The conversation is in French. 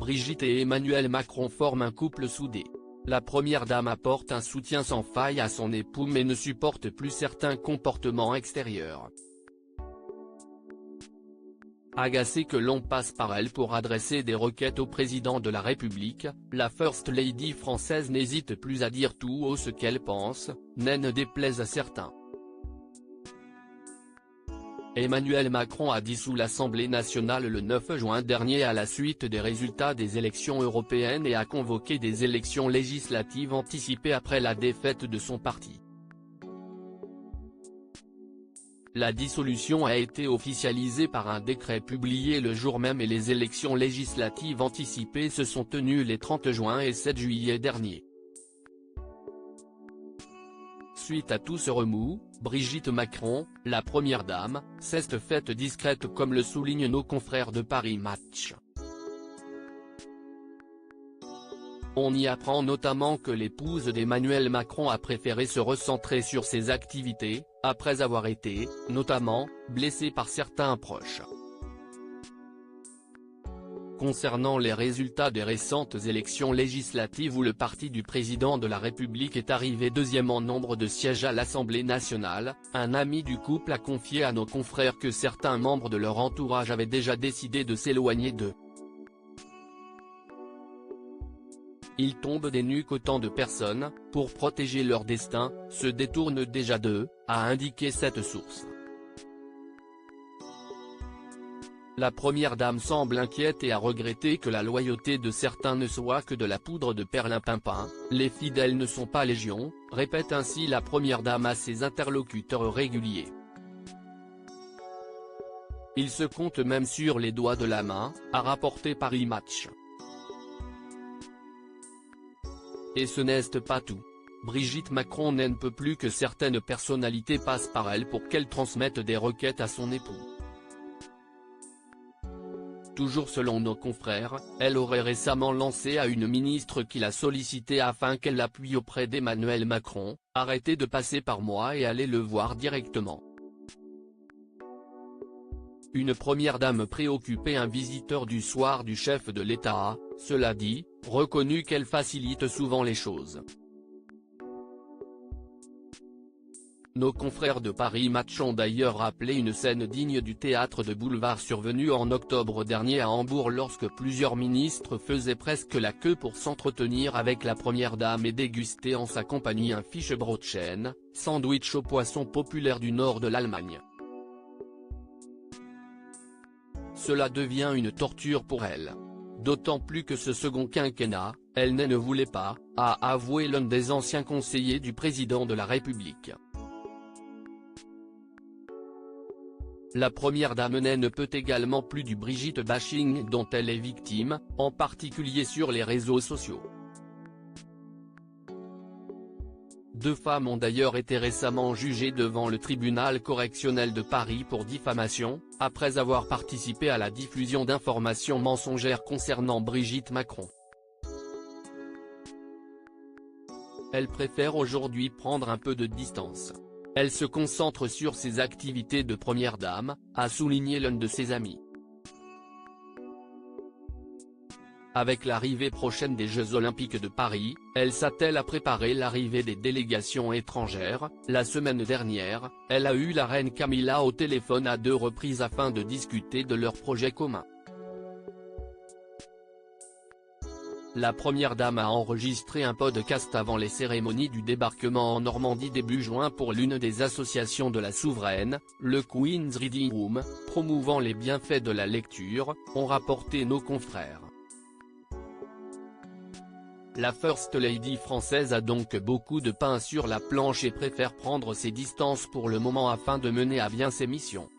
Brigitte et Emmanuel Macron forment un couple soudé. La première dame apporte un soutien sans faille à son époux mais ne supporte plus certains comportements extérieurs. Agacée que l'on passe par elle pour adresser des requêtes au président de la République, la First Lady française n'hésite plus à dire tout haut ce qu'elle pense, ne déplaise à certains. Emmanuel Macron a dissous l'Assemblée nationale le 9 juin dernier à la suite des résultats des élections européennes et a convoqué des élections législatives anticipées après la défaite de son parti. La dissolution a été officialisée par un décret publié le jour même et les élections législatives anticipées se sont tenues les 30 juin et 7 juillet derniers. Suite à tout ce remous, Brigitte Macron, la première dame, s'est faite discrète comme le soulignent nos confrères de Paris Match. On y apprend notamment que l'épouse d'Emmanuel Macron a préféré se recentrer sur ses activités, après avoir été, notamment, blessée par certains proches. Concernant les résultats des récentes élections législatives où le parti du président de la République est arrivé deuxième en nombre de sièges à l'Assemblée nationale, un ami du couple a confié à nos confrères que certains membres de leur entourage avaient déjà décidé de s'éloigner d'eux. Ils tombent des nues qu'autant de personnes, pour protéger leur destin, se détournent déjà d'eux, a indiqué cette source. La première dame semble inquiète et a regretté que la loyauté de certains ne soit que de la poudre de perlimpinpin, les fidèles ne sont pas légion, répète ainsi la première dame à ses interlocuteurs réguliers. Ils se comptent même sur les doigts de la main, a rapporté Paris Match. Et ce n'est pas tout. Brigitte Macron ne peut plus que certaines personnalités passent par elle pour qu'elle transmette des requêtes à son époux. Toujours selon nos confrères, elle aurait récemment lancé à une ministre qui l'a sollicité afin qu'elle l'appuie auprès d'Emmanuel Macron, arrêtez de passer par moi et allez le voir directement. Une première dame préoccupée un visiteur du soir du chef de l'État a, cela dit, reconnu qu'elle facilite souvent les choses. Nos confrères de Paris Match ont d'ailleurs rappelé une scène digne du théâtre de boulevard survenue en octobre dernier à Hambourg lorsque plusieurs ministres faisaient presque la queue pour s'entretenir avec la première dame et déguster en sa compagnie un Fischbrötchen, sandwich au poisson populaire du nord de l'Allemagne. Cela devient une torture pour elle. D'autant plus que ce second quinquennat, elle ne voulait pas, a avoué l'un des anciens conseillers du président de la République. La première dame ne peut également plus du Brigitte bashing dont elle est victime, en particulier sur les réseaux sociaux. Deux femmes ont d'ailleurs été récemment jugées devant le tribunal correctionnel de Paris pour diffamation, après avoir participé à la diffusion d'informations mensongères concernant Brigitte Macron. Elle préfère aujourd'hui prendre un peu de distance. Elle se concentre sur ses activités de première dame, a souligné l'un de ses amis. Avec l'arrivée prochaine des Jeux Olympiques de Paris, elle s'attelle à préparer l'arrivée des délégations étrangères. La semaine dernière, elle a eu la reine Camilla au téléphone à 2 reprises afin de discuter de leurs projets communs. La première dame a enregistré un podcast avant les cérémonies du débarquement en Normandie début juin pour l'une des associations de la souveraine, le Queen's Reading Room, promouvant les bienfaits de la lecture, ont rapporté nos confrères. La First Lady française a donc beaucoup de pain sur la planche et préfère prendre ses distances pour le moment afin de mener à bien ses missions.